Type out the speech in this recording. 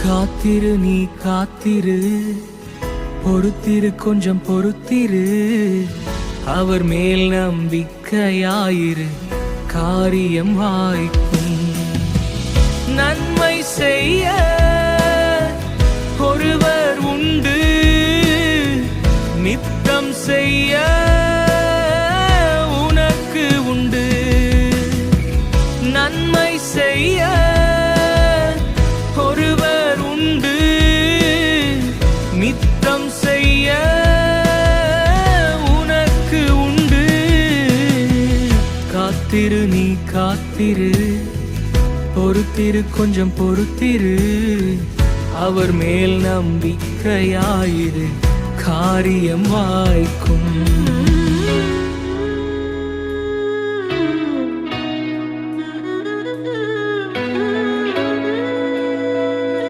காத்திரு நீ காத்திரு, பொறுத்திரு கொஞ்சம் பொறுத்திரு, அவர் மேல் நம்பிக்கையாயிரு, காரியம் வாய்க்கும். நன்மை செய்ய ஒருவர் உண்டு, நித்தம் செய்ய உனக்கு உண்டு. நன்மை செய்ய ஒருவர் உண்டு, நித்தம் செய்ய உனக்கு உண்டு. காத்திரு நீ காத்திரு, பொறுத்திரு கொஞ்சம் பொறுத்திரு, அவர் மேல் நம்பிக்கையாயிரு, காரியம் வாய்க்கும்.